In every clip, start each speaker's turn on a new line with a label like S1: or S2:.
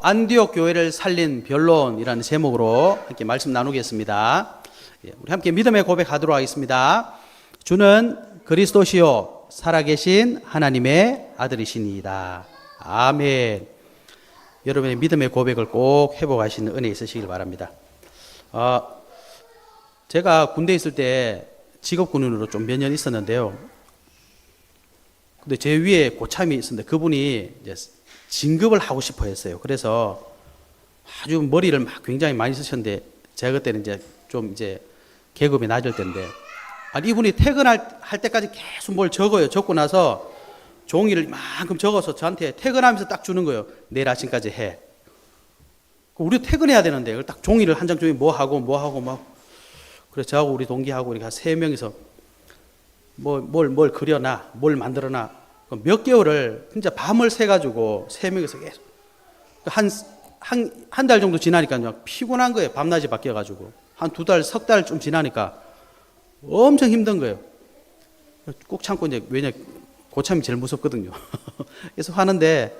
S1: 안디옥 교회를 살린 변론이라는 제목으로 함께 말씀 나누겠습니다. 우리 함께 믿음의 고백하도록 하겠습니다. 주는 그리스도시요 살아계신 하나님의 아들이시니이다. 아멘. 여러분의 믿음의 고백을 꼭 회복하시는 은혜 있으시길 바랍니다. 제가 군대에 있을 때 직업군인으로 좀 몇 년 있었는데요. 근데 제 위에 고참이 있었는데 그분이 이제 진급을 하고 싶어 했어요. 그래서 아주 머리를 막 굉장히 많이 쓰셨는데 제가 그때는 이제 계급이 낮을 때인데 이분이 퇴근할 때까지 계속 뭘 적어요. 적고 나서 종이를 이만큼 적어서 저한테 퇴근하면서 딱 주는 거예요. 내일 아침까지 해. 우리 퇴근해야 되는데 그걸 딱 종이를 한 장 종이 뭐 하고 막 그래서 저하고 우리 동기하고 우리 한 3명이서 뭘 그려놔, 뭘 만들어놔. 몇 개월을 진짜 밤을 새가지고 3명이서 계속 한 달 정도 지나니까 피곤한 거예요. 밤낮이 바뀌어가지고 한 2달, 석 달 좀 지나니까 엄청 힘든 거예요. 꼭 참고 이제 왜냐 고참이 제일 무섭거든요. 그래서 하는데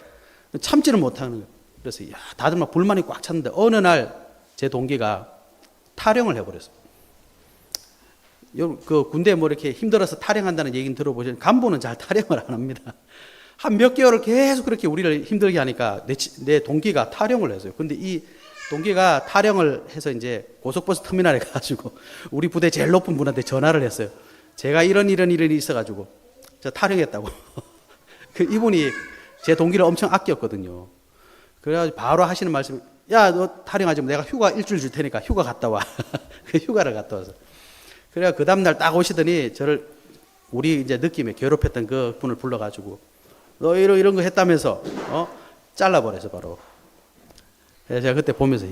S1: 참지를 못하는 거예요. 그래서 다들 막 불만이 꽉 찼는데 어느 날 제 동기가 탈영을 해버렸어요. 그 군대에 이렇게 힘들어서 탈영한다는 얘기는 들어보시면 간부는 잘 탈영을 안 합니다. 한 몇 개월을 계속 그렇게 우리를 힘들게 하니까 내 동기가 탈영을 했어요. 근데 이 동기가 탈영을 해서 이제 고속버스 터미널에 가가지고 우리 부대 제일 높은 분한테 전화를 했어요. 제가 이런 일이 있어가지고 저 탈영했다고. 이분이 제 동기를 엄청 아꼈거든요. 그래가지고 바로 하시는 말씀이 야, 너 탈영하지 마. 내가 휴가 일주일 줄 테니까 휴가 갔다 와. 그 휴가를 갔다 와서. 그래가 그 다음날 딱 오시더니 저를 우리 이제 느낌에 괴롭혔던 그 분을 불러가지고 너 이런 거 했다면서 잘라버려서 바로. 그래서 제가 그때 보면서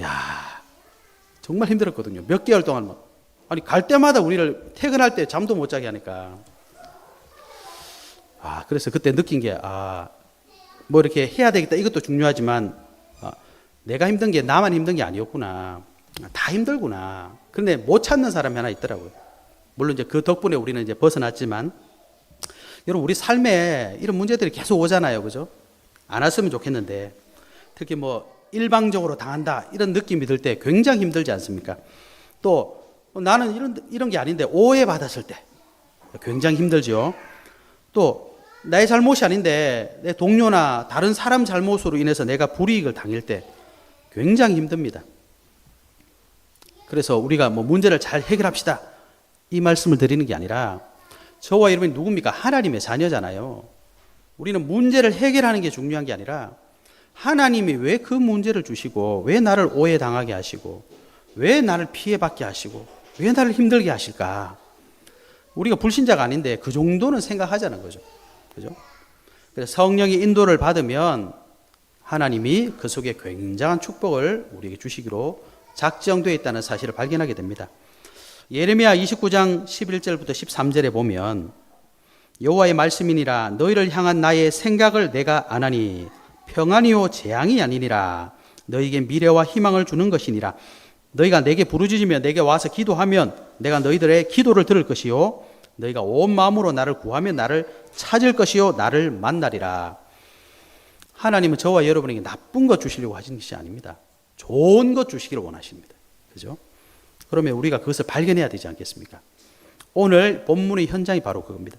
S1: 정말 힘들었거든요. 몇 개월 동안 갈 때마다 우리를 퇴근할 때 잠도 못 자게 하니까 그래서 그때 느낀 게 이렇게 해야 되겠다 이것도 중요하지만 내가 힘든 게 나만 힘든 게 아니었구나. 다 힘들구나. 그런데 못 찾는 사람이 하나 있더라고요. 물론 이제 그 덕분에 우리는 이제 벗어났지만, 여러분, 우리 삶에 이런 문제들이 계속 오잖아요. 그죠? 안 왔으면 좋겠는데, 특히 일방적으로 당한다, 이런 느낌이 들 때 굉장히 힘들지 않습니까? 또, 나는 이런 게 아닌데, 오해받았을 때 굉장히 힘들죠. 또, 나의 잘못이 아닌데, 내 동료나 다른 사람 잘못으로 인해서 내가 불이익을 당할 때 굉장히 힘듭니다. 그래서 우리가 문제를 잘 해결합시다. 이 말씀을 드리는 게 아니라 저와 여러분이 누굽니까? 하나님의 자녀잖아요. 우리는 문제를 해결하는 게 중요한 게 아니라 하나님이 왜 그 문제를 주시고 왜 나를 오해당하게 하시고 왜 나를 피해받게 하시고 왜 나를 힘들게 하실까? 우리가 불신자가 아닌데 그 정도는 생각하자는 거죠. 그죠? 그래서 성령의 인도를 받으면 하나님이 그 속에 굉장한 축복을 우리에게 주시기로 작정되어 있다는 사실을 발견하게 됩니다. 예레미야 29장 11절부터 13절에 보면 여호와의 말씀이니라 너희를 향한 나의 생각을 내가 아나니 평안이요 재앙이 아니니라 너희에게 미래와 희망을 주는 것이니라 너희가 내게 부르짖으며 내게 와서 기도하면 내가 너희들의 기도를 들을 것이요 너희가 온 마음으로 나를 구하면 나를 찾을 것이요 나를 만나리라. 하나님은 저와 여러분에게 나쁜 것 주시려고 하시는 것이 아닙니다. 좋은 것 주시기를 원하십니다. 그죠? 그러면 우리가 그것을 발견해야 되지 않겠습니까? 오늘 본문의 현장이 바로 그겁니다.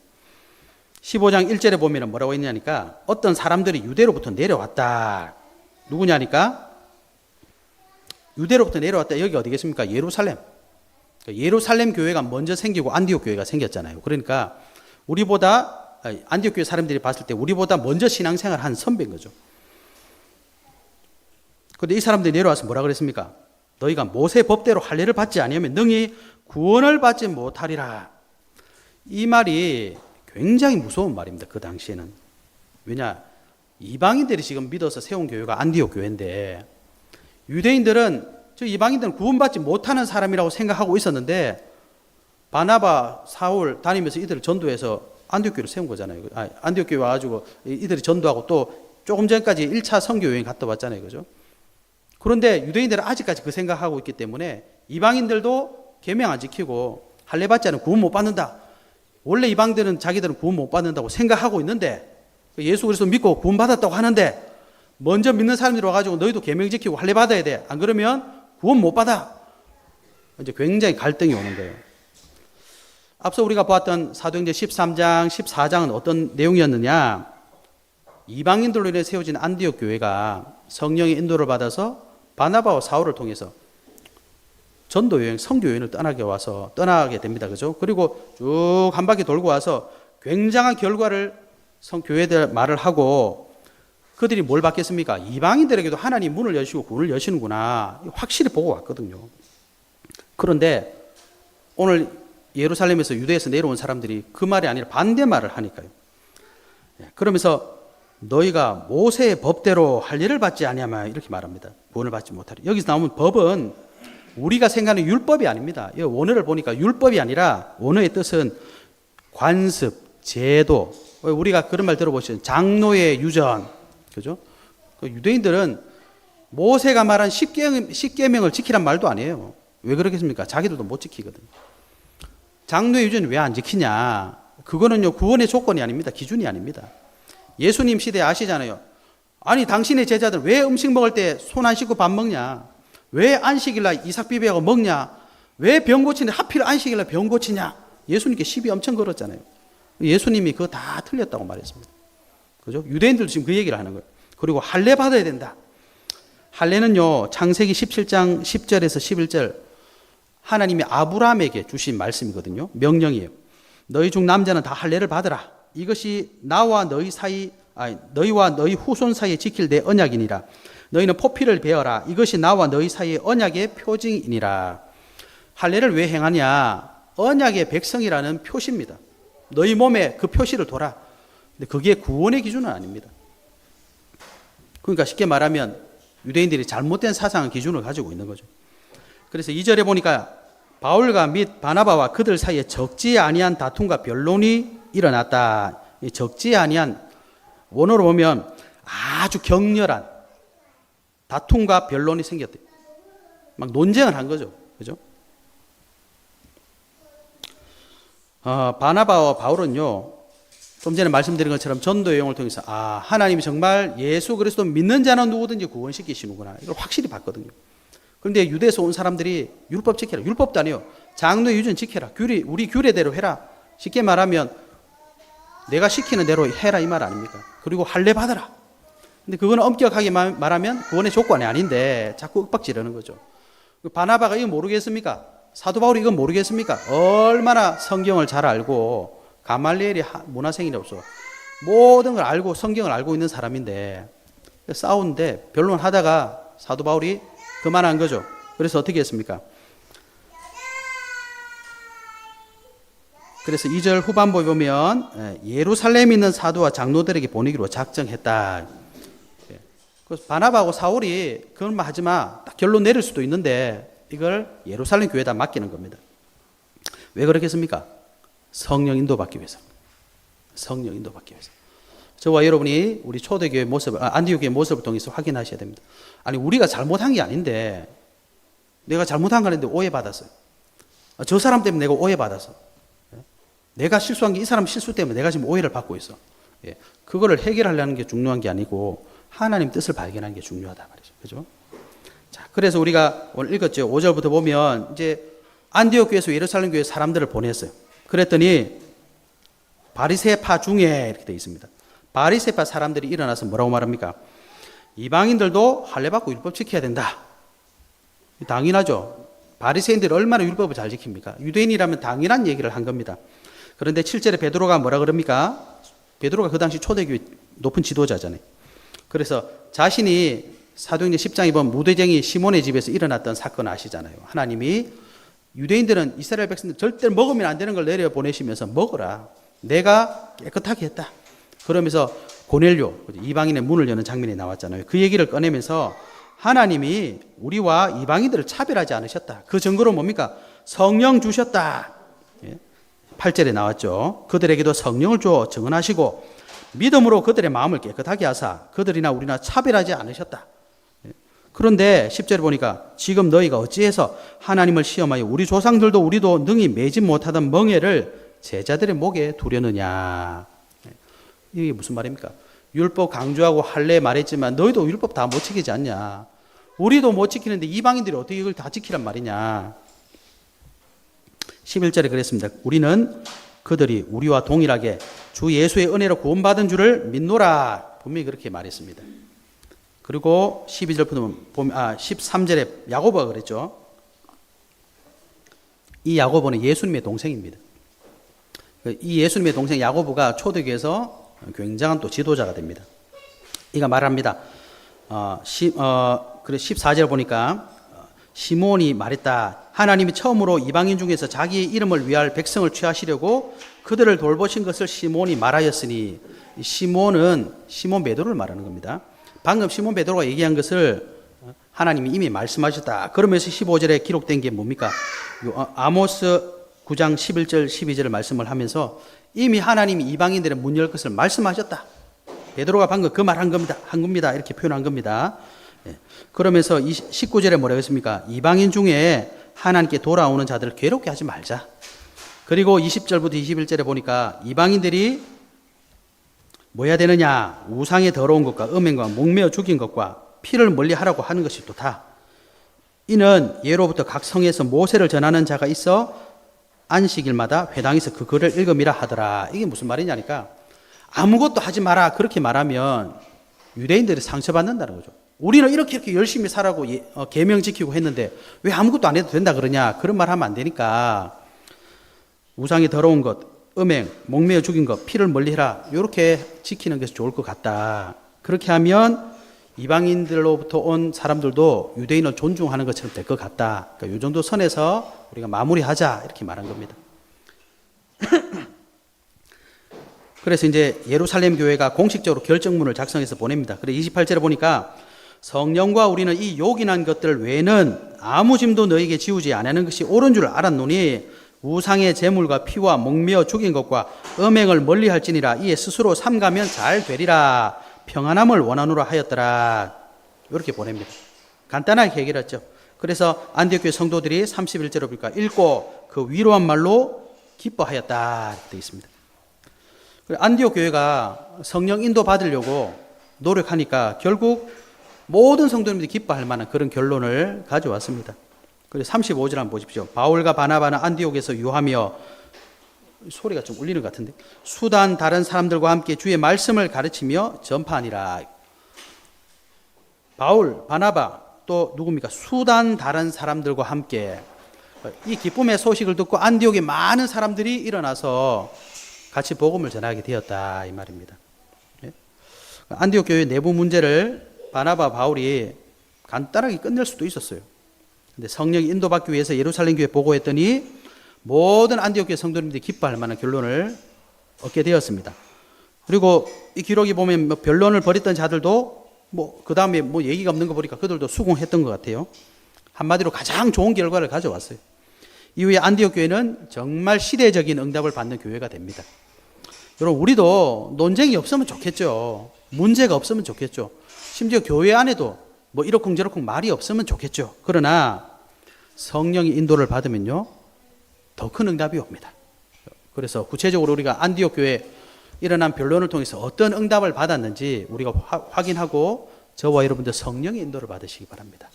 S1: 15장 1절에 보면 뭐라고 했냐니까 어떤 사람들이 유대로부터 내려왔다. 누구냐니까? 유대로부터 내려왔다. 여기 어디겠습니까? 예루살렘. 예루살렘 교회가 먼저 생기고 안디옥 교회가 생겼잖아요. 그러니까 안디옥 교회 사람들이 봤을 때 우리보다 먼저 신앙생활 한 선배인 거죠. 그런데 이 사람들이 내려와서 뭐라 그랬습니까? 너희가 모세 법대로 할례를 받지 아니하면 능히 구원을 받지 못하리라. 이 말이 굉장히 무서운 말입니다. 그 당시에는. 왜냐? 이방인들이 지금 믿어서 세운 교회가 안디옥 교회인데 유대인들은 저 이방인들은 구원받지 못하는 사람이라고 생각하고 있었는데 바나바, 사울 다니면서 이들을 전도해서 안디옥 교회를 세운 거잖아요. 안디옥 교회 와가지고 이들이 전도하고 또 조금 전까지 1차 선교 여행 갔다 왔잖아요. 그죠? 그런데 유대인들은 아직까지 그 생각하고 있기 때문에 이방인들도 계명 안 지키고 할례 받지 않으면 구원 못 받는다. 원래 이방들은 자기들은 구원 못 받는다고 생각하고 있는데 예수 그리스도 믿고 구원 받았다고 하는데 먼저 믿는 사람들이 와가지고 너희도 계명 지키고 할례 받아야 돼. 안 그러면 구원 못 받아. 이제 굉장히 갈등이 오는 거예요. 앞서 우리가 보았던 사도행전 13장, 14장은 어떤 내용이었느냐? 이방인들로 인해 세워진 안디옥 교회가 성령의 인도를 받아서 바나바와 사울을 통해서 전도 여행, 선교 여행을 떠나게 됩니다. 그죠? 그리고 쭉 한 바퀴 돌고 와서 굉장한 결과를 교회들 말을 하고 그들이 뭘 받겠습니까? 이방인들에게도 하나님 문을 여시고 구원을 여시는구나. 확실히 보고 왔거든요. 그런데 오늘 예루살렘에서 유대에서 내려온 사람들이 그 말이 아니라 반대 말을 하니까요. 그러면서 너희가 모세의 법대로 할 일을 받지 아니하면 이렇게 말합니다. 구원을 받지 못하리. 여기서 나오는 법은 우리가 생각하는 율법이 아닙니다. 이 원어를 보니까 율법이 아니라 원어의 뜻은 관습, 제도. 우리가 그런 말 들어보시죠. 장로의 유전. 그죠? 유대인들은 모세가 말한 10계명을 지키란 말도 아니에요. 왜 그러겠습니까? 자기들도 못 지키거든요. 장로의 유전을 왜 안 지키냐? 그거는요, 구원의 조건이 아닙니다. 기준이 아닙니다. 예수님 시대 아시잖아요. 아니, 당신의 제자들 왜 음식 먹을 때 손 안 씻고 밥 먹냐? 왜 안식일날 이삭 비벼하고 먹냐? 왜 병 고치는데 하필 안식일날 병 고치냐? 예수님께 시비 엄청 걸었잖아요. 예수님이 그거 다 틀렸다고 말했습니다. 그죠? 유대인들도 지금 그 얘기를 하는 거예요. 그리고 할례 받아야 된다. 할례는요, 창세기 17장 10절에서 11절 하나님이 아브라함에게 주신 말씀이거든요. 명령이에요. 너희 중 남자는 다 할례를 받으라. 이것이 나와 너희 사이, 너희와 너희 후손 사이에 지킬 내 언약이니라. 너희는 포피를 베어라. 이것이 나와 너희 사이의 언약의 표징이니라. 할례를 왜 행하냐? 언약의 백성이라는 표시입니다. 너희 몸에 그 표시를 둬라. 근데 그게 구원의 기준은 아닙니다. 그러니까 쉽게 말하면 유대인들이 잘못된 사상의 기준을 가지고 있는 거죠. 그래서 2절에 보니까 바울과 및 바나바와 그들 사이에 적지 아니한 다툼과 변론이 일어났다. 이 적지 아니한, 원어로 보면 아주 격렬한 다툼과 변론이 생겼대요. 막 논쟁을 한 거죠. 그죠? 바나바와 바울은요, 좀 전에 말씀드린 것처럼 전도 여행을 통해서 하나님이 정말 예수 그리스도 믿는 자는 누구든지 구원시키시는구나. 이걸 확실히 봤거든요. 그런데 유대에서 온 사람들이 율법 지켜라. 율법도 아니에요. 장로의 유전 지켜라. 우리 규례대로 해라. 쉽게 말하면 내가 시키는 대로 해라 이 말 아닙니까? 그리고 할례 받아라. 근데 그거는 엄격하게 말하면 구원의 조건이 아닌데 자꾸 윽박지르는 거죠. 바나바가 이거 모르겠습니까? 사도 바울이 이건 모르겠습니까? 얼마나 성경을 잘 알고 가말리엘이 문화생이라서 모든 걸 알고 성경을 알고 있는 사람인데 싸우는데 변론하다가 사도 바울이 그만한 거죠. 그래서 어떻게 했습니까? 그래서 2절 후반부에 보면 예루살렘에 있는 사도와 장로들에게 보내기로 작정했다. 그래서 바나바하고 사울이 그런 말 하지 마. 딱 결론 내릴 수도 있는데 이걸 예루살렘 교회에다 맡기는 겁니다. 왜 그렇겠습니까? 성령 인도받기 위해서. 성령 인도받기 위해서. 저와 여러분이 우리 초대교회 모습을, 안디옥 교회 모습을 통해서 확인하셔야 됩니다. 아니, 우리가 잘못한 게 아닌데, 내가 잘못한 거 아닌데 오해받았어요. 저 사람 때문에 내가 오해받았어. 내가 실수한 게 이 사람 실수 때문에 내가 지금 오해를 받고 있어. 그거를 해결하려는 게 중요한 게 아니고, 하나님 뜻을 발견하는 게 중요하다 말이죠. 그죠? 자, 그래서 우리가 오늘 읽었죠. 5절부터 보면, 이제 안디옥 교회에서 예루살렘 교회 사람들을 보냈어요. 그랬더니, 바리새파 중에 이렇게 되어 있습니다. 바리새파 사람들이 일어나서 뭐라고 말합니까? 이방인들도 할례 받고 율법 지켜야 된다. 당연하죠. 바리새인들이 얼마나 율법을 잘 지킵니까? 유대인이라면 당연한 얘기를 한 겁니다. 그런데 7절에 베드로가 뭐라 그럽니까? 베드로가 그 당시 초대교회 높은 지도자잖아요. 그래서 자신이 사도행전 10장에 보면 무대쟁이 시몬의 집에서 일어났던 사건 아시잖아요. 하나님이 유대인들은 이스라엘 백성들 절대 먹으면 안 되는 걸 내려보내시면서 먹어라. 내가 깨끗하게 했다. 그러면서 고넬료, 이방인의 문을 여는 장면이 나왔잖아요. 그 얘기를 꺼내면서 하나님이 우리와 이방인들을 차별하지 않으셨다. 그 증거로 뭡니까? 성령 주셨다. 8절에 나왔죠. 그들에게도 성령을 주어 증언하시고 믿음으로 그들의 마음을 깨끗하게 하사 그들이나 우리나 차별하지 않으셨다. 그런데 10절에 보니까 지금 너희가 어찌해서 하나님을 시험하여 우리 조상들도 우리도 능히 매지 못하던 멍에를 제자들의 목에 두려느냐. 이게 무슨 말입니까? 율법 강조하고 할례 말했지만 너희도 율법 다 못 지키지 않냐. 우리도 못 지키는데 이방인들이 어떻게 이걸 다 지키란 말이냐. 11절에 그랬습니다. 우리는 그들이 우리와 동일하게 주 예수의 은혜로 구원받은 줄을 믿노라. 분명히 그렇게 말했습니다. 그리고 13절에 야고보가 그랬죠. 이 야고보는 예수님의 동생입니다. 이 예수님의 동생 야고보가 초대교회에서 굉장한 또 지도자가 됩니다. 이가 말합니다. 그래 14절 보니까 시몬이 말했다. 하나님이 처음으로 이방인 중에서 자기의 이름을 위할 백성을 취하시려고 그들을 돌보신 것을 시몬이 말하였으니, 시몬은 시몬 베드로를 말하는 겁니다. 방금 시몬 베드로가 얘기한 것을 하나님이 이미 말씀하셨다. 그러면서 15절에 기록된 게 뭡니까? 아모스 9장 11절 12절을 말씀을 하면서 이미 하나님이 이방인들의 문 열 것을 말씀하셨다. 베드로가 방금 그 말 한 겁니다. 이렇게 표현한 겁니다. 그러면서 19절에 뭐라고 했습니까? 이방인 중에 하나님께 돌아오는 자들을 괴롭게 하지 말자. 그리고 20절부터 21절에 보니까 이방인들이 뭐 해야 되느냐? 우상의 더러운 것과 음행과 목매어 죽인 것과 피를 멀리하라고 하는 것이 좋다. 이는 예로부터 각 성에서 모세를 전하는 자가 있어 안식일마다 회당에서 그 글을 읽음이라 하더라. 이게 무슨 말이냐니까 아무것도 하지 마라 그렇게 말하면 유대인들이 상처받는다는 거죠. 우리는 이렇게 열심히 살라고 계명 지키고 했는데 왜 아무것도 안 해도 된다 그러냐. 그런 말 하면 안 되니까 우상이 더러운 것, 음행, 목매어 죽인 것, 피를 멀리해라. 이렇게 지키는 것이 좋을 것 같다. 그렇게 하면 이방인들로부터 온 사람들도 유대인을 존중하는 것처럼 될 것 같다. 그러니까 이 정도 선에서 우리가 마무리하자 이렇게 말한 겁니다. 그래서 이제 예루살렘 교회가 공식적으로 결정문을 작성해서 보냅니다. 그래서 28절에 보니까 성령과 우리는 이 요긴한 것들 외에는 아무 짐도 너에게 지우지 않는 것이 옳은 줄 알았노니 우상의 제물과 피와 목매어 죽인 것과 음행을 멀리할지니라. 이에 스스로 삼가면 잘 되리라. 평안함을 원하노라 하였더라. 이렇게 보냅니다. 간단하게 해결했죠. 그래서 안디옥 교회 성도들이 31절을 보니까 읽고 그 위로한 말로 기뻐하였다 이렇게 되어 있습니다. 안디옥 교회가 성령 인도 받으려고 노력하니까 결국 모든 성도님들이 기뻐할 만한 그런 결론을 가져왔습니다. 그래서 35절 한번 보십시오. 바울과 바나바는 안디옥에서 유하며, 소리가 좀 울리는 것 같은데, 수단 다른 사람들과 함께 주의 말씀을 가르치며 전파하니라. 바울, 바나바 또 누굽니까? 수단 다른 사람들과 함께 이 기쁨의 소식을 듣고 안디옥에 많은 사람들이 일어나서 같이 복음을 전하게 되었다 이 말입니다. 안디옥 교회 내부 문제를 바나바, 바울이 간단하게 끝낼 수도 있었어요. 근데 성령이 인도받기 위해서 예루살렘 교회에 보고했더니 모든 안디옥 교회 성도님들이 기뻐할 만한 결론을 얻게 되었습니다. 그리고 이 기록이 보면 뭐 변론을 벌였던 자들도 그 다음에 얘기가 없는 거 보니까 그들도 수긍했던 것 같아요. 한마디로 가장 좋은 결과를 가져왔어요. 이후에 안디옥 교회는 정말 시대적인 응답을 받는 교회가 됩니다. 여러분, 우리도 논쟁이 없으면 좋겠죠. 문제가 없으면 좋겠죠. 심지어 교회 안에도 이러쿵저러쿵 말이 없으면 좋겠죠. 그러나 성령의 인도를 받으면요, 더 큰 응답이 옵니다. 그래서 구체적으로 우리가 안디옥 교회에 일어난 변론을 통해서 어떤 응답을 받았는지 우리가 확인하고 저와 여러분들 성령의 인도를 받으시기 바랍니다.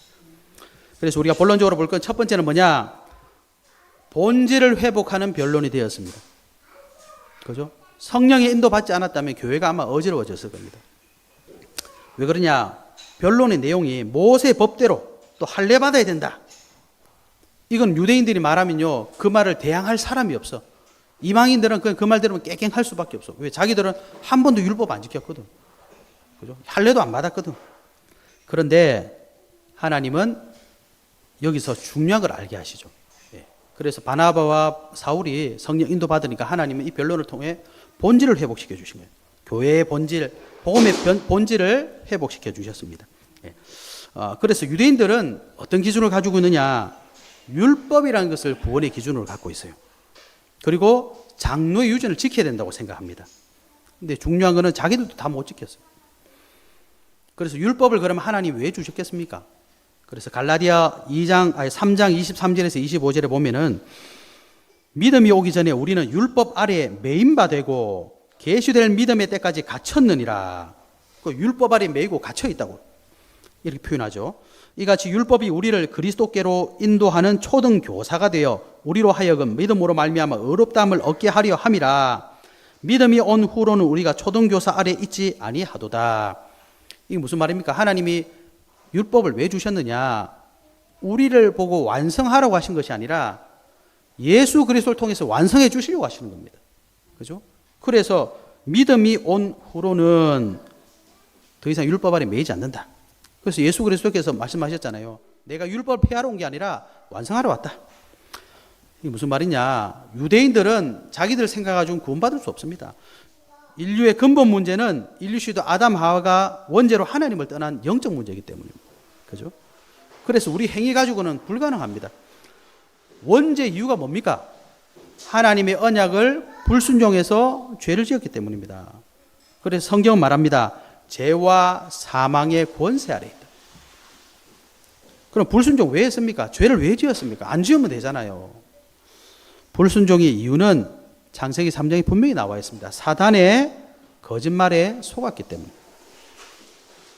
S1: 그래서 우리가 본론적으로 볼 건 첫 번째는 뭐냐? 본질을 회복하는 변론이 되었습니다. 그죠? 성령의 인도 받지 않았다면 교회가 아마 어지러워졌을 겁니다. 왜 그러냐? 변론의 내용이 모세 법대로 또 할례 받아야 된다. 이건 유대인들이 말하면요, 그 말을 대항할 사람이 없어. 이방인들은 그 말 들으면 깨갱할 수밖에 없어. 왜? 자기들은 한 번도 율법 안 지켰거든. 그죠? 할례도 안 받았거든. 그런데 하나님은 여기서 중요한 걸 알게 하시죠. 그래서 바나바와 사울이 성령 인도 받으니까 하나님은 이 변론을 통해 본질을 회복시켜 주신 거예요. 교회의 본질, 복음의 본질을 회복시켜 주셨습니다. 그래서 유대인들은 어떤 기준을 가지고 있느냐? 율법이라는 것을 구원의 기준으로 갖고 있어요. 그리고 장로의 유전을 지켜야 된다고 생각합니다. 근데 중요한 거는 자기들도 다 못 지켰어요. 그래서 율법을 그러면 하나님 왜 주셨겠습니까? 그래서 갈라디아 3장 23절에서 25절에 보면은 믿음이 오기 전에 우리는 율법 아래에 매인바 되고 계시될 믿음의 때까지 갇혔느니라. 그 율법 아래 매이고 갇혀 있다고 이렇게 표현하죠. 이같이 율법이 우리를 그리스도께로 인도하는 초등 교사가 되어 우리로 하여금 믿음으로 말미암아 의롭다함을 얻게 하려 함이라. 믿음이 온 후로는 우리가 초등 교사 아래 있지 아니하도다. 이게 무슨 말입니까? 하나님이 율법을 왜 주셨느냐? 우리를 보고 완성하라고 하신 것이 아니라 예수 그리스도를 통해서 완성해 주시려고 하시는 겁니다. 그죠? 그래서 믿음이 온 후로는 더 이상 율법 아래 매이지 않는다. 그래서 예수 그리스도께서 말씀하셨잖아요. 내가 율법을 폐하러 온 게 아니라 완성하러 왔다. 이게 무슨 말이냐? 유대인들은 자기들 생각 가지고 구원받을 수 없습니다. 인류의 근본 문제는 인류 시도 아담 하와가 원죄로 하나님을 떠난 영적 문제이기 때문입니다. 그죠? 그래서 우리 행위 가지고는 불가능합니다. 원죄 이유가 뭡니까? 하나님의 언약을 불순종해서 죄를 지었기 때문입니다. 그래서 성경은 말합니다. 죄와 사망의 권세 아래 있다. 그럼 불순종 왜 했습니까? 죄를 왜 지었습니까? 안 지으면 되잖아요. 불순종의 이유는 창세기 3장에 분명히 나와 있습니다. 사단의 거짓말에 속았기 때문에.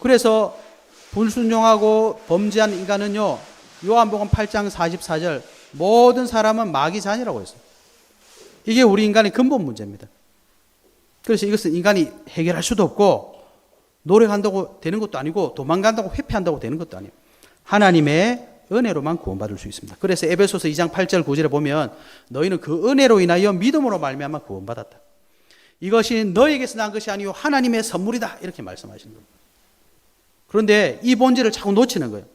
S1: 그래서 불순종하고 범죄한 인간은요, 요한복음 8장 44절 모든 사람은 마귀 자녀라고 했어요. 이게 우리 인간의 근본 문제입니다. 그래서 이것은 인간이 해결할 수도 없고 노력한다고 되는 것도 아니고 도망간다고 회피한다고 되는 것도 아니에요. 하나님의 은혜로만 구원받을 수 있습니다. 그래서 에베소서 2장 8절 9절에 보면 너희는 그 은혜로 인하여 믿음으로 말미암아 구원받았다. 이것이 너에게서 난 것이 아니요 하나님의 선물이다. 이렇게 말씀하시는 겁니다. 그런데 이 본질을 자꾸 놓치는 거예요.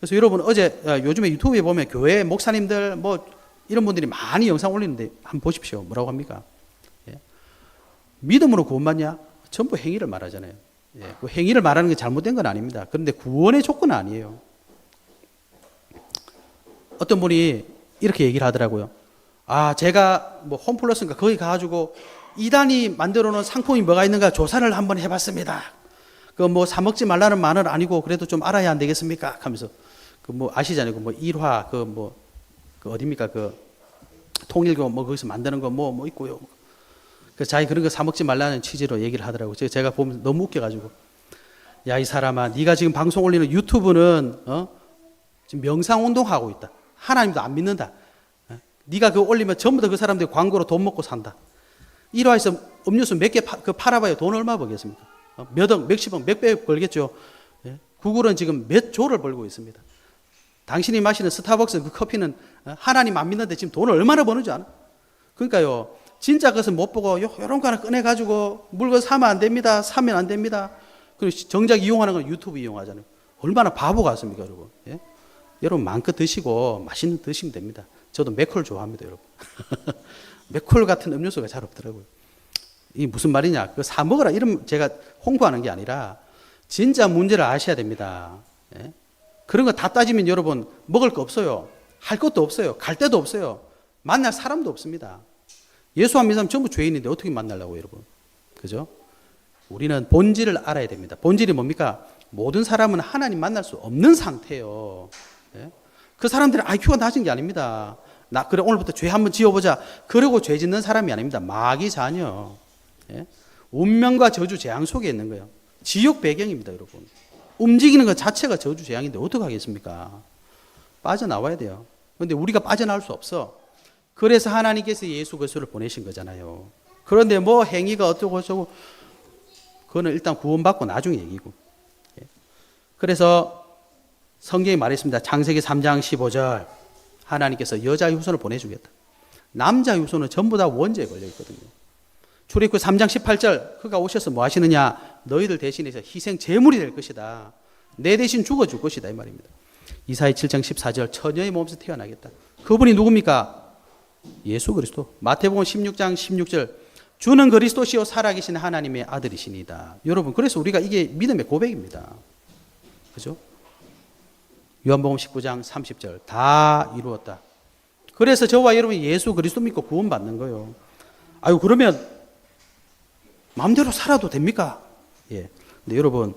S1: 그래서 여러분 요즘에 유튜브에 보면 교회 목사님들 뭐 이런 분들이 많이 영상 올리는데 한번 보십시오. 뭐라고 합니까? 예. 믿음으로 구원받냐? 전부 행위를 말하잖아요. 예. 그 행위를 말하는 게 잘못된 건 아닙니다. 그런데 구원의 조건은 아니에요. 어떤 분이 이렇게 얘기를 하더라고요. 제가 뭐 홈플러스인가 거기 가가지고 이단이 만들어 놓은 상품이 뭐가 있는가 조사를 한번 해봤습니다. 그 뭐 사 먹지 말라는 말은 아니고 그래도 좀 알아야 안 되겠습니까? 하면서 그 뭐 아시잖아요. 그 뭐 일화 그 어딥니까? 그 통일교 뭐 거기서 만드는 거 뭐 있고요. 그 자기 그런 거 사 먹지 말라는 취지로 얘기를 하더라고요. 제가 보면 너무 웃겨가지고 야 이 사람아, 네가 지금 방송 올리는 유튜브는 지금 명상 운동하고 있다. 하나님도 안 믿는다. 네가 그거 올리면 전부 다 그 사람들이 광고로 돈 먹고 산다. 1화에서 음료수 몇 개 팔아봐요. 돈 얼마 벌겠습니까? 몇 억, 몇십억, 몇백 벌겠죠. 예? 구글은 지금 몇 조를 벌고 있습니다. 당신이 마시는 스타벅스 그 커피는 하나님 안 믿는데 지금 돈을 얼마나 버는지 아나? 그러니까요. 진짜 그것은 못 보고 요런 거 하나 꺼내가지고 물건 사면 안 됩니다. 사면 안 됩니다. 그리고 정작 이용하는 건 유튜브 이용하잖아요. 얼마나 바보 같습니까, 여러분? 예? 여러분 마음껏 드시고 맛있는 드시면 됩니다. 저도 맥콜 좋아합니다, 여러분. 맥콜 같은 음료수가 잘 없더라고요. 이게 무슨 말이냐? 그 사 먹으라 이런 제가 홍보하는 게 아니라 진짜 문제를 아셔야 됩니다. 예? 그런 거 다 따지면 여러분 먹을 거 없어요. 할 것도 없어요. 갈 데도 없어요. 만날 사람도 없습니다. 예수 안 믿는 사람 전부 죄인인데 어떻게 만나려고 여러분? 그죠? 우리는 본질을 알아야 됩니다. 본질이 뭡니까? 모든 사람은 하나님 만날 수 없는 상태예요. 예? 그 사람들은 IQ가 낮은 게 아닙니다. 그래 오늘부터 죄 한번 지어보자. 그러고 죄 짓는 사람이 아닙니다. 마귀 자녀. 예? 운명과 저주 재앙 속에 있는 거예요. 지옥 배경입니다, 여러분. 움직이는 것 자체가 저주 재앙인데 어떻게 하겠습니까? 빠져나와야 돼요. 그런데 우리가 빠져나올 수 없어. 그래서 하나님께서 예수 그리스도를 보내신 거잖아요. 그런데 뭐 행위가 어쩌고 저쩌고 그거는 일단 구원받고 나중에 얘기고. 예. 그래서 성경이 말했습니다. 창세기 3장 15절 하나님께서 여자 후손을 보내주겠다. 남자 후손은 전부 다 원죄에 걸려 있거든요. 출애굽기 3장 18절 그가 오셔서 뭐 하시느냐? 너희들 대신해서 희생 제물이 될 것이다. 내 대신 죽어줄 것이다 이 말입니다. 이사야 7장 14절 처녀의 몸에서 태어나겠다. 그분이 누굽니까? 예수 그리스도. 마태복음 16장 16절 주는 그리스도시요 살아계신 하나님의 아들이시니다. 여러분 그래서 우리가 이게 믿음의 고백입니다. 그죠? 요한복음 19장 30절 다 이루었다. 그래서 저와 여러분이 예수 그리스도 믿고 구원받는 거예요. 아유 그러면 마음대로 살아도 됩니까? 예. 근데 여러분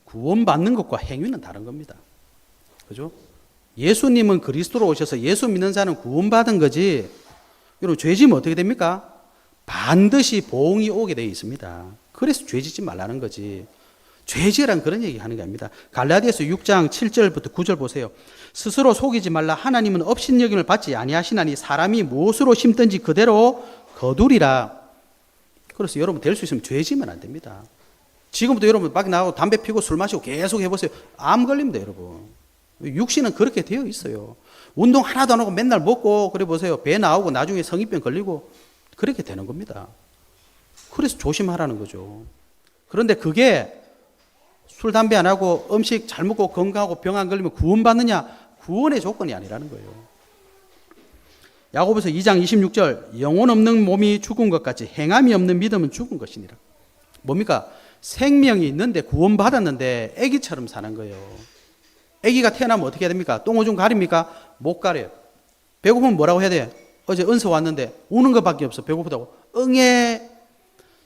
S1: 구원받는 것과 행위는 다른 겁니다. 그죠? 예수님은 그리스도로 오셔서 예수 믿는 자는 구원받은 거지. 여러분 죄 지으면 어떻게 됩니까? 반드시 보응이 오게 되어 있습니다. 그래서 죄 짓지 말라는 거지. 죄 지으란 그런 얘기 하는 게 아닙니다. 갈라디아서 6장 7절부터 9절 보세요. 스스로 속이지 말라. 하나님은 업신여김을 받지 아니하시나니 사람이 무엇으로 심든지 그대로 거두리라. 그래서 여러분 될 수 있으면 죄 지으면 안 됩니다. 지금부터 여러분 밖에 나가고 담배 피고 술 마시고 계속 해보세요. 암 걸립니다, 여러분. 육신은 그렇게 되어 있어요. 운동 하나도 안 하고 맨날 먹고 그래 보세요. 배 나오고 나중에 성인병 걸리고 그렇게 되는 겁니다. 그래서 조심하라는 거죠. 그런데 그게 술, 담배 안 하고 음식 잘 먹고 건강하고 병 안 걸리면 구원받느냐? 구원의 조건이 아니라는 거예요. 야고보서 2장 26절 영혼 없는 몸이 죽은 것 같이 행함이 없는 믿음은 죽은 것이니라. 뭡니까? 생명이 있는데 구원받았는데 애기처럼 사는 거예요. 애기가 태어나면 어떻게 해야 됩니까? 똥오줌 가립니까? 못 가려요. 배고프면 뭐라고 해야 돼? 어제 은서 왔는데 우는 것밖에 없어. 배고프다고. 응애.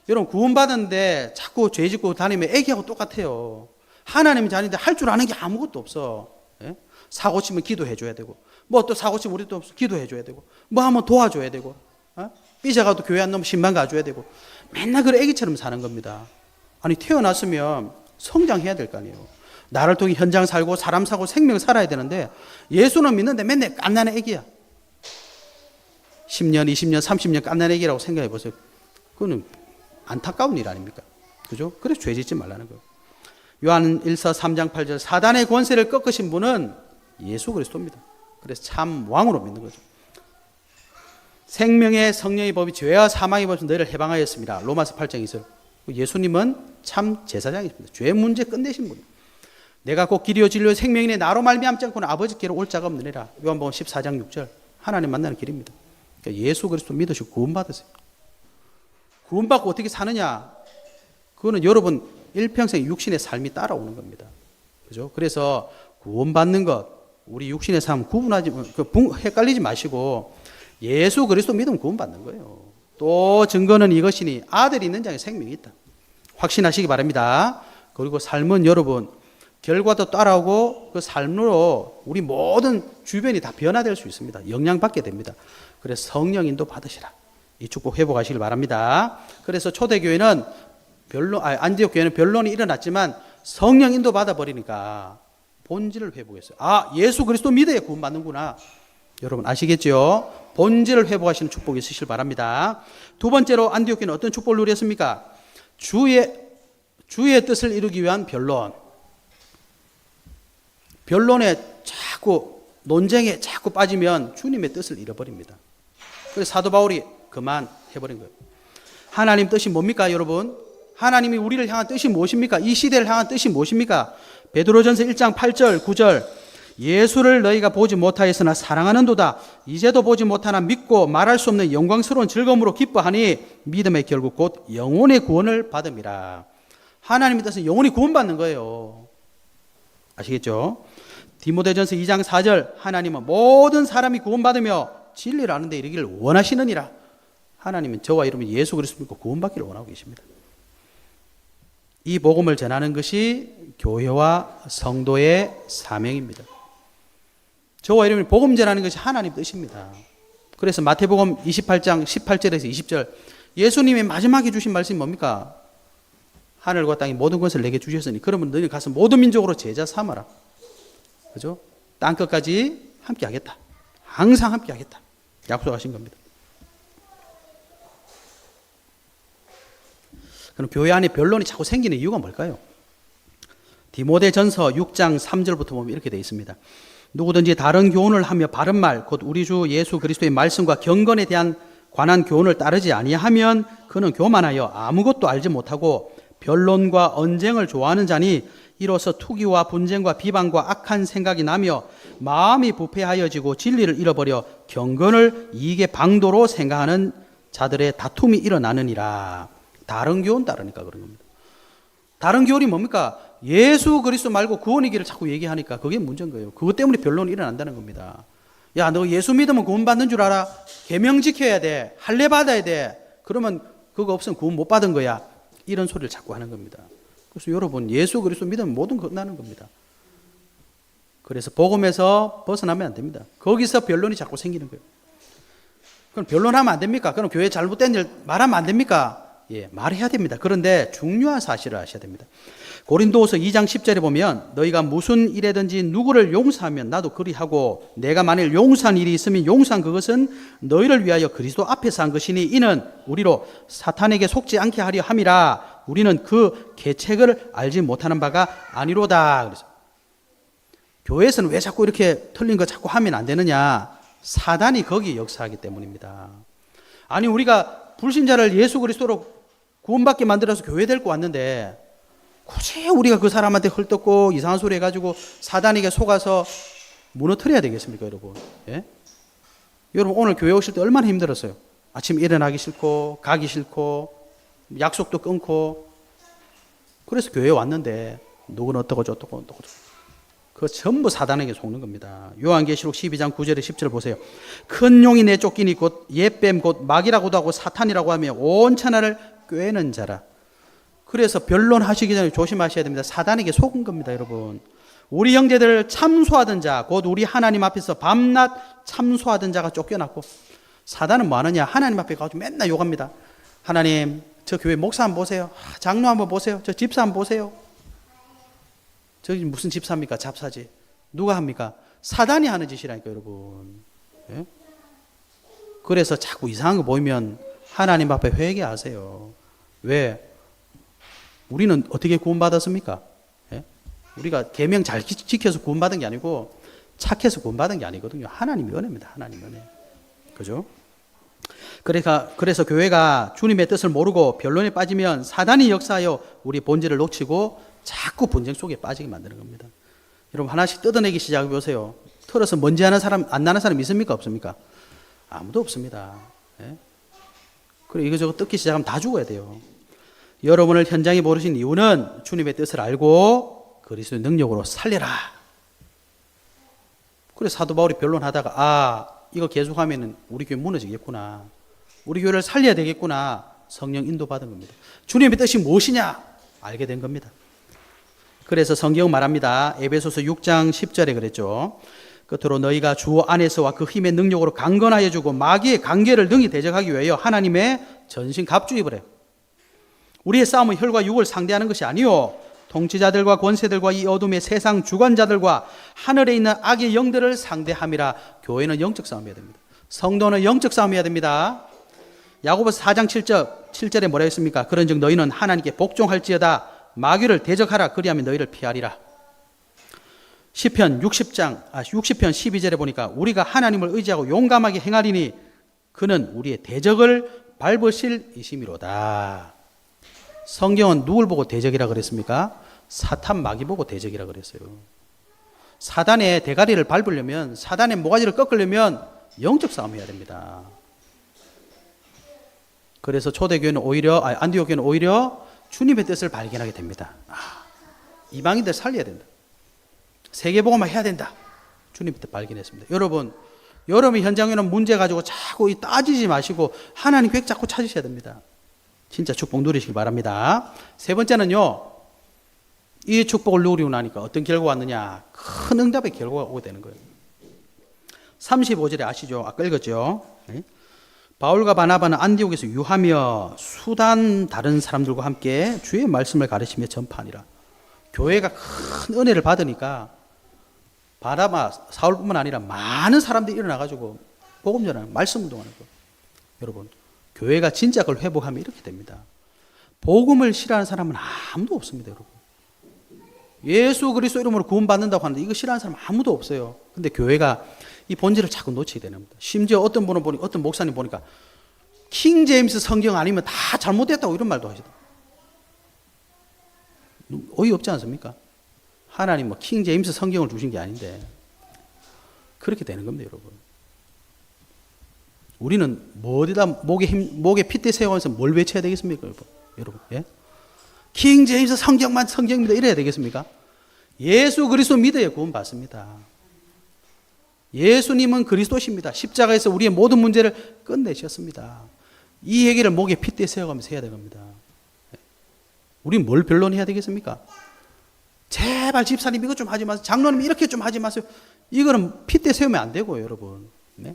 S1: 여러분 구원받았는데 자꾸 죄 짓고 다니면 애기하고 똑같아요. 하나님의 자녀인데 할 줄 아는 게 아무것도 없어. 예? 사고 치면 기도해 줘야 되고 뭐 또 사고 치면 우리 또 기도해 줘야 되고 뭐 하면 도와줘야 되고 삐져가도 교회 안 넘으면 신방 가줘야 되고 맨날 그런 애기처럼 사는 겁니다. 아니 태어났으면 성장해야 될 거 아니에요. 나를 통해 현장 살고 사람 사고 생명 살아야 되는데 예수는 믿는데 맨날 깐난한 애기야. 10년, 20년, 30년 깐난한 애기라고 생각해 보세요. 그거는 안타까운 일 아닙니까? 그죠? 그래서 죄 짓지 말라는 거예요. 요한 1서 3장 8절 사단의 권세를 꺾으신 분은 예수 그리스도입니다. 그래서 참 왕으로 믿는 거죠. 생명의 성령의 법이 죄와 사망의 법에서 너희를 해방하였습니다. 로마서 8장 2절. 예수님은 참 제사장이십니다. 죄 문제 끝내신 분입니다. 내가 곧 길이요 진리요 생명이네 나로 말미암지 않고는 아버지께로 올 자가 없느니라. 요한복음 14장 6절. 하나님 만나는 길입니다. 그러니까 예수 그리스도 믿으시고 구원받으세요. 구원받고 어떻게 사느냐? 그거는 여러분 일평생 육신의 삶이 따라오는 겁니다. 그죠? 그래서 구원받는 것, 우리 육신의 삶 헷갈리지 마시고 예수 그리스도 믿으면 구원받는 거예요. 또 증거는 이것이니 아들이 있는 자에 생명이 있다. 확신하시기 바랍니다. 그리고 삶은 여러분 결과도 따라오고 그 삶으로 우리 모든 주변이 다 변화될 수 있습니다. 영향받게 됩니다. 그래서 성령 인도 받으시라. 이 축복 회복하시길 바랍니다. 그래서 초대교회는 안디옥 교회는 변론이 일어났지만 성령 인도 받아버리니까 본질을 회복했어요. 아, 예수 그리스도 믿어야 구원받는구나. 여러분 아시겠죠? 본질을 회복하시는 축복이 있으시길 바랍니다. 두 번째로 안디옥 교회는 어떤 축복을 누렸습니까? 주의 뜻을 이루기 위한 변론. 변론에 자꾸 논쟁에 자꾸 빠지면 주님의 뜻을 잃어버립니다. 그래서 사도 바울이 그만해버린 거예요. 하나님 뜻이 뭡니까 여러분? 하나님이 우리를 향한 뜻이 무엇입니까? 이 시대를 향한 뜻이 무엇입니까? 베드로전서 1장 8절 9절 예수를 너희가 보지 못하였으나 사랑하는도다. 이제도 보지 못하나 믿고 말할 수 없는 영광스러운 즐거움으로 기뻐하니 믿음의 결국 곧 영혼의 구원을 받음이라. 하나님의 뜻은 영혼이 구원받는 거예요. 아시겠죠? 디모데전서 2장 4절 하나님은 모든 사람이 구원받으며 진리를 아는 데 이르기를 원하시느니라. 하나님은 저와 여러분 예수 그리스도 믿고 구원받기를 원하고 계십니다. 이 복음을 전하는 것이 교회와 성도의 사명입니다. 저와 여러분이 복음 전하는 것이 하나님 뜻입니다. 그래서 마태복음 28장 18절에서 20절 예수님이 마지막에 주신 말씀이 뭡니까? 하늘과 땅이 모든 것을 내게 주셨으니 그러면 너희는 가서 모든 민족으로 제자 삼아라. 그죠? 땅끝까지 함께 하겠다. 항상 함께 하겠다. 약속하신 겁니다. 그럼 교회 안에 변론이 자꾸 생기는 이유가 뭘까요? 디모데전서 6장 3절부터 보면 이렇게 되어 있습니다. 누구든지 다른 교훈을 하며 바른 말, 곧 우리 주 예수 그리스도의 말씀과 경건에 대한 관한 교훈을 따르지 아니하면 그는 교만하여 아무것도 알지 못하고 변론과 언쟁을 좋아하는 자니 이로써 투기와 분쟁과 비방과 악한 생각이 나며 마음이 부패하여지고 진리를 잃어버려 경건을 이익의 방도로 생각하는 자들의 다툼이 일어나느니라. 다른 교훈 따르니까 그런 겁니다. 다른 교훈이 뭡니까? 예수 그리스도 말고 구원이기를 자꾸 얘기하니까 그게 문제인 거예요. 그것 때문에 변론이 일어난다는 겁니다. 야, 너 예수 믿으면 구원 받는 줄 알아? 계명 지켜야 돼. 할례 받아야 돼. 그러면 그거 없으면 구원 못 받은 거야. 이런 소리를 자꾸 하는 겁니다. 그래서 여러분 예수 그리스도 믿으면 모든 거 끝나는 겁니다. 그래서 복음에서 벗어나면 안 됩니다. 거기서 변론이 자꾸 생기는 거예요. 그럼 변론하면 안 됩니까? 그럼 교회 잘못된 일 말하면 안 됩니까? 말해야 됩니다. 그런데 중요한 사실을 아셔야 됩니다. 고린도후서 2장 10절에 보면 너희가 무슨 일에든지 누구를 용서하면 나도 그리하고 내가 만일 용서한 일이 있으면 용서한 그것은 너희를 위하여 그리스도 앞에서 한 것이니 이는 우리로 사탄에게 속지 않게 하려 함이라. 우리는 그 계책을 알지 못하는 바가 아니로다. 그래서 교회에서는 왜 자꾸 이렇게 틀린 거 자꾸 하면 안 되느냐? 사단이 거기 역사하기 때문입니다. 아니 우리가 불신자를 예수 그리스도로 구원받게 만들어서 교회 데리고 왔는데 굳이 우리가 그 사람한테 헐떡고 이상한 소리 해가지고 사단에게 속아서 무너뜨려야 되겠습니까, 여러분? 예? 여러분 오늘 교회 오실 때 얼마나 힘들었어요? 아침 일어나기 싫고 가기 싫고 약속도 끊고 그래서 교회에 왔는데 누구는 어떠고 저떠고 그 전부 사단에게 속는 겁니다. 요한계시록 12장 9절에 10절 보세요. 큰 용이 내쫓기니 곧 옛뱀 곧 마귀라고도 하고 사탄이라고 하며 온 천하를 꿰는 자라. 그래서 변론하시기 전에 조심하셔야 됩니다. 사단에게 속은 겁니다, 여러분. 우리 형제들을 참소하던 자, 곧 우리 하나님 앞에서 밤낮 참소하던 자가 쫓겨났고 사단은 뭐 하느냐? 하나님 앞에 가서 맨날 욕합니다. 하나님, 저 교회 목사 한번 보세요. 장로 한번 보세요. 저 집사 한번 보세요. 저기 무슨 집사입니까? 잡사지. 누가 합니까? 사단이 하는 짓이라니까, 여러분. 예? 그래서 자꾸 이상한 거 보이면 하나님 앞에 회개하세요. 왜? 우리는 어떻게 구원받았습니까? 예? 우리가 계명 잘 지켜서 구원받은 게 아니고 착해서 구원받은 게 아니거든요. 하나님의 은혜입니다. 하나님의 은혜. 그죠? 그래서 교회가 주님의 뜻을 모르고 변론에 빠지면 사단이 역사하여 우리 본질을 놓치고 자꾸 분쟁 속에 빠지게 만드는 겁니다. 여러분 하나씩 뜯어내기 시작해 보세요. 털어서 먼지 하는 사람, 안 나는 사람 있습니까? 없습니까? 아무도 없습니다. 예? 그리고 이거저거 뜯기 시작하면 다 죽어야 돼요. 여러분을 현장에 모르신 이유는 주님의 뜻을 알고 그리스도의 능력으로 살려라. 그래서 사도 바울이 변론하다가 이거 계속하면 우리 교회 무너지겠구나. 우리 교회를 살려야 되겠구나. 성령 인도받은 겁니다. 주님의 뜻이 무엇이냐? 알게 된 겁니다. 그래서 성경 말합니다. 에베소서 6장 10절에 그랬죠. 끝으로 너희가 주 안에서와 그 힘의 능력으로 강건하여 주고 마귀의 관계를 능히 대적하기 위하여 하나님의 전신 갑주 입으래. 우리의 싸움은 혈과 육을 상대하는 것이 아니요 통치자들과 권세들과 이 어둠의 세상 주관자들과 하늘에 있는 악의 영들을 상대함이라. 교회는 영적 싸움해야 됩니다. 성도는 영적 싸움해야 됩니다. 야고보서 4장 7절에 뭐라 했습니까? 그런즉 너희는 하나님께 복종할지어다. 마귀를 대적하라. 그리하면 너희를 피하리라. 시편 60편 12절에 보니까 우리가 하나님을 의지하고 용감하게 행하리니 그는 우리의 대적을 밟으실 이심이로다. 성경은 누굴 보고 대적이라 그랬습니까? 사탄 마귀 보고 대적이라 그랬어요. 사단의 대가리를 밟으려면, 사단의 모가지를 꺾으려면 영적 싸움 해야 됩니다. 그래서 초대교회는 안디옥 교회는 오히려 주님의 뜻을 발견하게 됩니다. 이방인들 살려야 된다. 세계복음화 해야 된다. 주님의 뜻 발견했습니다. 여러분의 현장에는 문제 가지고 자꾸 따지지 마시고 하나님 계획 자꾸 찾으셔야 됩니다. 진짜 축복 누리시길 바랍니다. 세 번째는요, 이 축복을 누리고 나니까 어떤 결과가 왔느냐? 큰 응답의 결과가 오게 되는 거예요. 35절에 아시죠? 아까 읽었죠? 바울과 바나바는 안디옥에서 유하며 수단 다른 사람들과 함께 주의 말씀을 가르치며 전파하니라. 교회가 큰 은혜를 받으니까 바나바, 사울뿐만 아니라 많은 사람들이 일어나가지고 복음 전하는 말씀 운동하는 거예요. 여러분, 교회가 진짜 그걸 회복하면 이렇게 됩니다. 복음을 싫어하는 사람은 아무도 없습니다, 여러분. 예수 그리스도 이름으로 구원받는다고 하는데 이거 싫어하는 사람 아무도 없어요. 근데 교회가 이 본질을 자꾸 놓치게 되는 겁니다. 심지어 어떤 분은 어떤 목사님 보니까 킹 제임스 성경 아니면 다 잘못됐다고 이런 말도 하시더라고요. 어이없지 않습니까? 하나님 킹 제임스 성경을 주신 게 아닌데 그렇게 되는 겁니다, 여러분. 우리는 어디다 목에 핏대 세워서 뭘 외쳐야 되겠습니까, 여러분? 예? 킹 제임스 성경만 성경입니다 이래야 되겠습니까? 예수 그리스도 믿어야 구원 받습니다. 예수님은 그리스도십니다. 십자가에서 우리의 모든 문제를 끝내셨습니다. 이 얘기를 목에 핏대 세워가면서 해야 됩니다. 우린 뭘 변론해야 되겠습니까? 제발 집사님 이거 좀 하지 마세요. 장로님 이렇게 좀 하지 마세요. 이거는 핏대 세우면 안 되고요, 여러분. 네?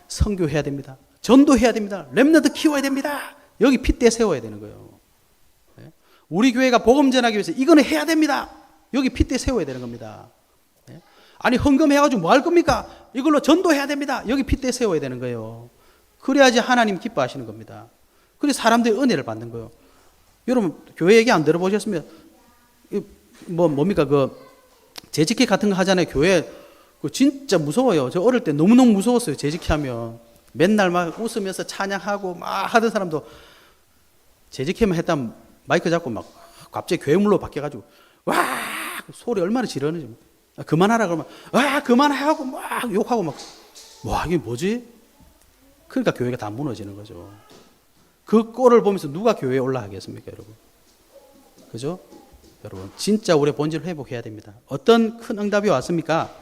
S1: 선교해야 됩니다. 전도해야 됩니다. 렘넌트 키워야 됩니다. 여기 핏대 세워야 되는 거예요. 예? 우리 교회가 복음 전하기 위해서 이거는 해야 됩니다. 여기 핏대 세워야 되는 겁니다. 예? 아니 헌금해가지고 뭐 할 겁니까? 이걸로 전도해야 됩니다. 여기 핏대 세워야 되는 거예요. 그래야지 하나님 기뻐하시는 겁니다. 그래서 사람들이 은혜를 받는 거예요. 여러분 교회 얘기 안 들어보셨으면 뭡니까 그 재직회 같은 거 하잖아요. 교회 그 진짜 무서워요. 저 어릴 때 너무너무 무서웠어요. 재직회 하면 맨날 막 웃으면서 찬양하고 막 하던 사람도 재직회만 했다면 마이크 잡고 막 갑자기 괴물로 바뀌어가지고 와 소리 얼마나 지르는지 그만하라 그러면 와 그만하고 막 욕하고 막 와 이게 뭐지? 그러니까 교회가 다 무너지는 거죠. 그 꼴을 보면서 누가 교회에 올라가겠습니까, 여러분? 그죠? 여러분, 진짜 우리의 본질을 회복해야 됩니다. 어떤 큰 응답이 왔습니까?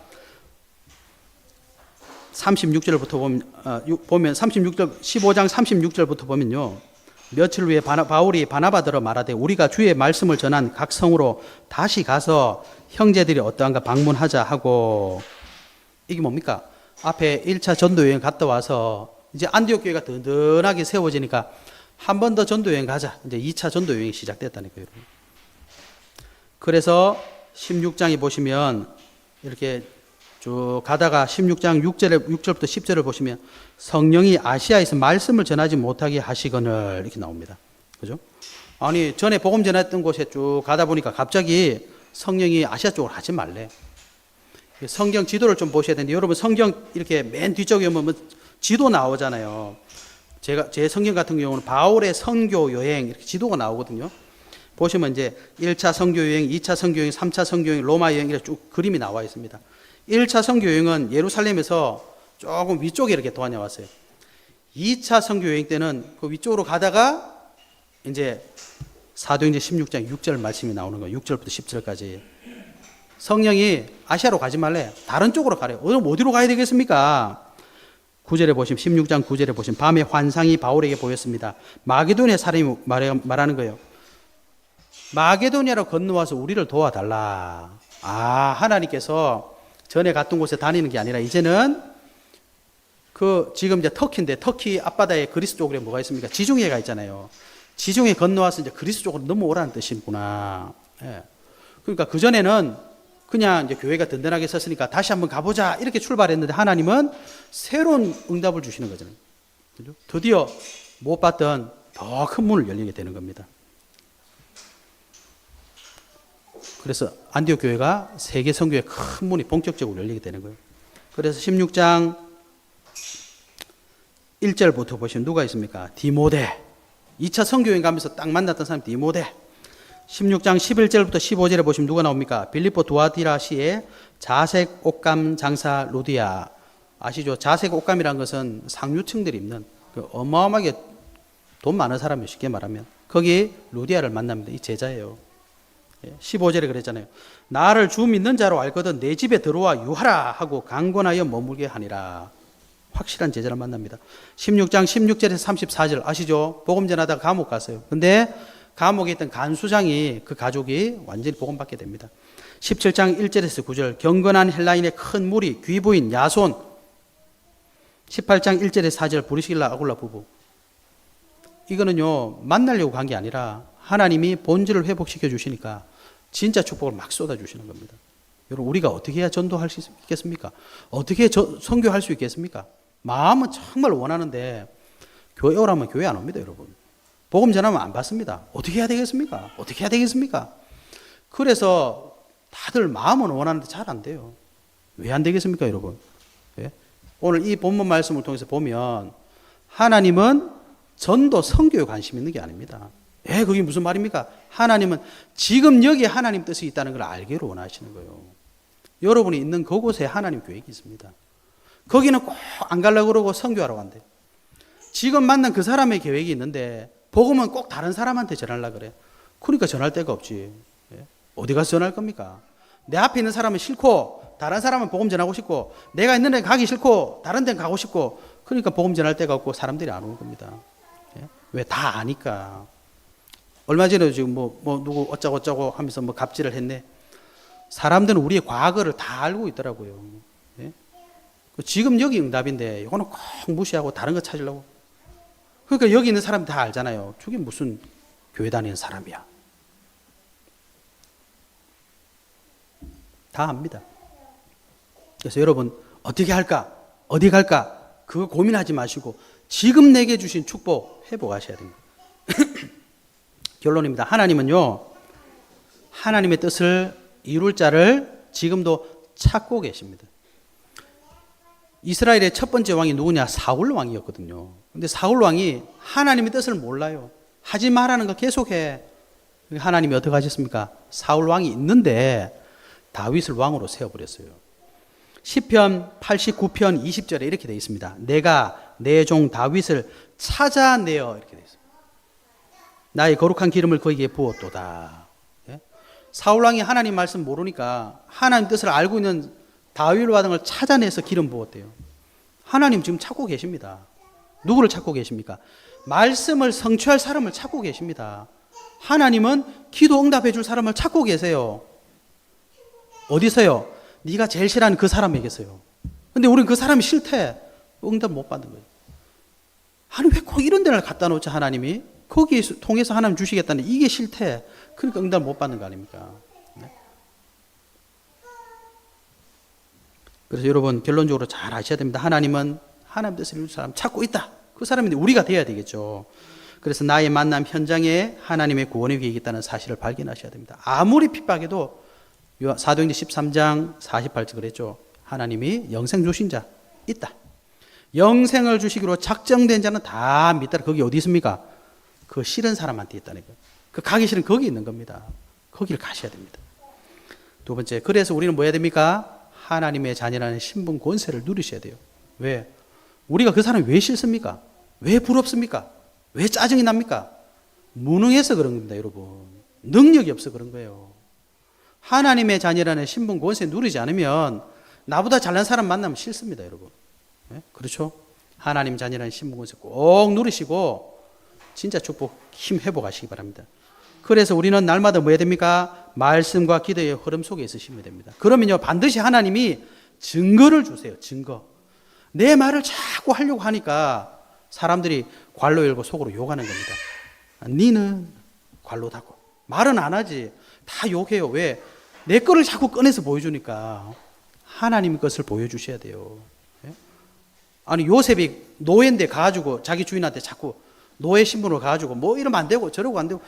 S1: 36절부터 보면 36절 15장 36절부터 보면요. 며칠 후에 바울이 바나바더러 말하되 우리가 주의 말씀을 전한 각 성으로 다시 가서 형제들이 어떠한가 방문하자 하고 이게 뭡니까? 앞에 1차 전도 여행 갔다 와서 이제 안디옥 교회가 든든하게 세워지니까 한 번 더 전도 여행 가자. 이제 2차 전도 여행이 시작됐다니까요, 여러분. 그래서 16장에 보시면 이렇게 쭉 가다가 16장 6절부터 10절을 보시면 성령이 아시아에서 말씀을 전하지 못하게 하시거늘 이렇게 나옵니다. 그죠? 아니, 전에 복음 전했던 곳에 쭉 가다 보니까 갑자기 성령이 아시아 쪽으로 하지 말래. 성경 지도를 좀 보셔야 되는데 여러분 성경 이렇게 맨 뒤쪽에 보면 지도 나오잖아요. 제 성경 같은 경우는 바울의 선교 여행 이렇게 지도가 나오거든요. 보시면 이제 1차 선교 여행, 2차 선교 여행, 3차 선교 여행, 로마 여행 이렇게 쭉 그림이 나와 있습니다. 1차 선교 여행은 예루살렘에서 조금 위쪽에 이렇게 다녀왔어요. 2차 선교 여행 때는 그 위쪽으로 가다가 이제 사도행전 16장 6절 말씀이 나오는 거예요. 6절부터 10절까지. 성령이 아시아로 가지 말래. 다른 쪽으로 가래요. 어디로 가야 되겠습니까? 9절에 보시면 16장 9절에 보시면 밤에 환상이 바울에게 보였습니다. 마게도니아 사람이 말하는 거예요. 마게도니아로 건너와서 우리를 도와달라. 하나님께서 전에 갔던 곳에 다니는 게 아니라 이제는 지금 이제 터키인데 터키 앞바다에 그리스 쪽에 뭐가 있습니까? 지중해가 있잖아요. 지중해 건너와서 이제 그리스 쪽으로 넘어오라는 뜻이구나. 예. 그러니까 그전에는 그냥 이제 교회가 든든하게 섰으니까 다시 한번 가보자 이렇게 출발했는데 하나님은 새로운 응답을 주시는 거잖아요. 그죠? 드디어 못 봤던 더 큰 문을 열리게 되는 겁니다. 그래서 안디옥 교회가 세계 선교의 큰 문이 본격적으로 열리게 되는 거예요. 그래서 16장 1절부터 보시면 누가 있습니까? 디모데. 2차 선교여행 가면서 딱 만났던 사람이 디모데. 16장 11절부터 15절에 보시면 누가 나옵니까? 빌립보 두아디라시의 자색 옷감 장사 루디아. 아시죠? 자색 옷감이라는 것은 상류층들이 입는 어마어마하게 돈 많은 사람이 쉽게 말하면 거기 루디아를 만납니다. 이 제자예요. 15절에 그랬잖아요. 나를 주 믿는 자로 알거든 내 집에 들어와 유하라 하고 강권하여 머물게 하니라. 확실한 제자를 만납니다. 16장 16절에서 34절 아시죠? 복음 전하다가 감옥 갔어요. 근데 감옥에 있던 간수장이 그 가족이 완전히 복음받게 됩니다. 17장 1절에서 9절 경건한 헬라인의 큰 무리 귀부인 야손. 18장 1절에서 4절 브리스길라 아굴라 부부. 이거는요 만나려고 간 게 아니라 하나님이 본질을 회복시켜 주시니까 진짜 축복을 막 쏟아주시는 겁니다. 여러분 우리가 어떻게 해야 전도할 수 있겠습니까? 어떻게 선교할 수 있겠습니까? 마음은 정말 원하는데 교회 오라면 교회 안 옵니다. 여러분 복음 전하면 안 받습니다. 어떻게 해야 되겠습니까? 어떻게 해야 되겠습니까? 그래서 다들 마음은 원하는데 잘 안 돼요. 왜 안 되겠습니까 여러분? 예? 오늘 이 본문 말씀을 통해서 보면 하나님은 전도 선교에 관심 있는 게 아닙니다. 그게 무슨 말입니까? 하나님은 지금 여기에 하나님 뜻이 있다는 걸 알기를 원하시는 거예요. 여러분이 있는 그곳에 하나님 계획이 있습니다. 거기는 꼭 안 가려고 그러고 선교하러 간대. 지금 만난 그 사람의 계획이 있는데 복음은 꼭 다른 사람한테 전하려고 그래. 그러니까 전할 데가 없지. 어디 가서 전할 겁니까? 내 앞에 있는 사람은 싫고 다른 사람은 복음 전하고 싶고 내가 있는 데 가기 싫고 다른 데 가고 싶고 그러니까 복음 전할 데가 없고 사람들이 안 오는 겁니다. 왜? 다 아니까. 얼마 전에 지금 누구 어쩌고 하면서 갑질을 했네. 사람들은 우리의 과거를 다 알고 있더라고요. 지금 여기 응답인데 이거는 꼭 무시하고 다른 거 찾으려고. 그러니까 여기 있는 사람 다 알잖아요. 저게 무슨 교회 다니는 사람이야. 다 압니다. 그래서 여러분 어떻게 할까? 어디 갈까? 그거 고민하지 마시고 지금 내게 주신 축복 회복하셔야 됩니다. 결론입니다. 하나님은요, 하나님의 뜻을 이룰 자를 지금도 찾고 계십니다. 이스라엘의 첫 번째 왕이 누구냐? 사울 왕이었거든요. 근데 사울 왕이 하나님의 뜻을 몰라요. 하지 말라는 거 계속해. 하나님이 어떻게 하셨습니까? 사울 왕이 있는데 다윗을 왕으로 세워버렸어요. 시편 89편 20절에 이렇게 되어 있습니다. 내가 내 종 다윗을 찾아내어, 이렇게 되어 있습니다. 나의 거룩한 기름을 그에게 부었도다. 예? 사울 왕이 하나님 말씀 모르니까 하나님 뜻을 알고 있는 다윗 왕을 찾아내서 기름 부었대요. 하나님 지금 찾고 계십니다. 누구를 찾고 계십니까? 말씀을 성취할 사람을 찾고 계십니다. 하나님은 기도 응답해 줄 사람을 찾고 계세요. 어디서요? 네가 제일 싫어하는 그 사람에게서요. 근데 우리는 그 사람이 싫대. 응답 못 받는 거예요. 아니 왜 꼭 이런 데를 갖다 놓지 하나님이? 거기 통해서 하나님 주시겠다는 이게 싫대. 그러니까 응답 못 받는 거 아닙니까? 네? 그래서 여러분 결론적으로 잘 아셔야 됩니다. 하나님은 하나님 뜻을 이룰 사람 찾고 있다. 그 사람인데 우리가 돼야 되겠죠. 그래서 나의 만남 현장에 하나님의 구원의 계획이 있다는 사실을 발견하셔야 됩니다. 아무리 핍박해도 사도행전 13장 48절 그랬죠. 하나님이 영생 주신 자 있다. 영생을 주시기로 작정된 자는 다 믿더라. 거기 어디 있습니까? 그 싫은 사람한테 있다는 거예요. 그 가기 싫은 거기 있는 겁니다. 거기를 가셔야 됩니다. 두 번째, 그래서 우리는 뭐 해야 됩니까? 하나님의 자녀라는 신분 권세를 누리셔야 돼요. 왜? 우리가 그 사람이 왜 싫습니까? 왜 부럽습니까? 왜 짜증이 납니까? 무능해서 그런 겁니다, 여러분. 능력이 없어 그런 거예요. 하나님의 자녀라는 신분 권세 누리지 않으면 나보다 잘난 사람 만나면 싫습니다, 여러분. 네? 그렇죠? 하나님 자녀라는 신분 권세 꼭 누리시고 진짜 축복 힘 회복하시기 바랍니다. 그래서 우리는 날마다 뭐 해야 됩니까? 말씀과 기도의 흐름 속에 있으시면 됩니다. 그러면요 반드시 하나님이 증거를 주세요. 증거. 내 말을 자꾸 하려고 하니까 사람들이 괄로 열고 속으로 욕하는 겁니다. 니는 괄로 닫고 말은 안 하지. 다 욕해요. 왜? 내 거를 자꾸 꺼내서 보여주니까 하나님 것을 보여주셔야 돼요. 아니 요셉이 노예인데 가가지고 자기 주인한테 자꾸 노예 신분으로 가가지고 뭐 이러면 안 되고 저러고 안 되고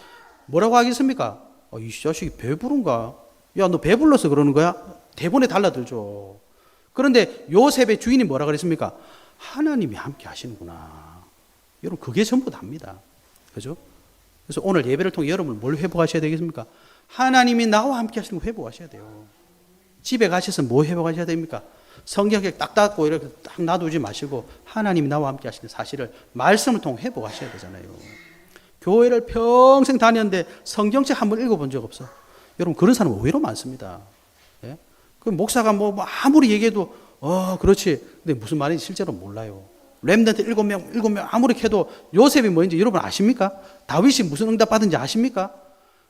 S1: 뭐라고 하겠습니까? 이 자식이 배부른가? 야, 너 배불러서 그러는 거야? 대본에 달라들죠. 그런데 요셉의 주인이 뭐라 그랬습니까? 하나님이 함께 하시는구나. 여러분 그게 전부 답니다. 그죠? 그래서 오늘 예배를 통해 여러분 뭘 회복하셔야 되겠습니까? 하나님이 나와 함께 하시는 거 회복하셔야 돼요. 집에 가셔서 뭐 회복하셔야 됩니까? 성경에 딱 닫고 이렇게 딱 놔두지 마시고 하나님이 나와 함께 하시는 사실을 말씀을 통해 회복하셔야 되잖아요. 교회를 평생 다녔는데 성경책 한 번 읽어본 적 없어. 여러분 그런 사람 의외로 많습니다. 예? 그 목사가 뭐 아무리 얘기해도 그렇지. 근데 무슨 말인지 실제로 몰라요. 렘넌트 7명 아무리 캐도 요셉이 뭐인지 여러분 아십니까? 다윗이 무슨 응답 받은지 아십니까?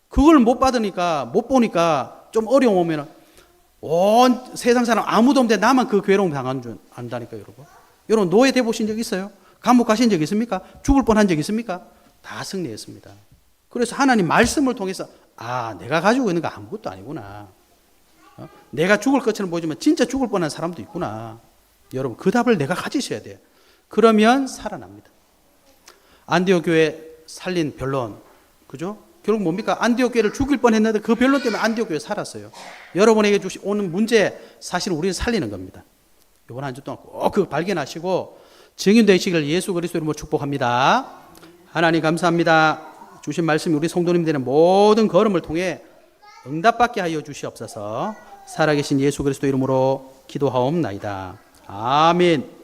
S1: 그걸 못 받으니까 못 보니까 좀 어려움 오면은 온 세상 사람 아무도 없는데 나만 그 괴로움 당한 줄 안다니까 여러분. 여러분 노예 돼 보신 적 있어요? 감옥 가신 적 있습니까? 죽을 뻔한 적 있습니까? 다 승리했습니다. 그래서 하나님 말씀을 통해서 내가 가지고 있는 거 아무것도 아니구나. 내가 죽을 것처럼 보이지만 진짜 죽을 뻔한 사람도 있구나. 여러분 그 답을 내가 가지셔야 돼요. 그러면 살아납니다. 안디옥 교회 살린 변론, 그죠? 결국 뭡니까? 안디옥 교회를 죽일 뻔했는데 그 변론 때문에 안디옥 교회 살았어요. 여러분에게 오는 문제 사실 우리는 살리는 겁니다. 이번 한 주 동안 꼭 그거 발견하시고 증인되시기를 예수 그리스도 이름으로 축복합니다. 하나님 감사합니다. 주신 말씀이 우리 성도님들의 모든 걸음을 통해 응답받게 하여 주시옵소서. 살아계신 예수 그리스도 이름으로 기도하옵나이다. 아멘.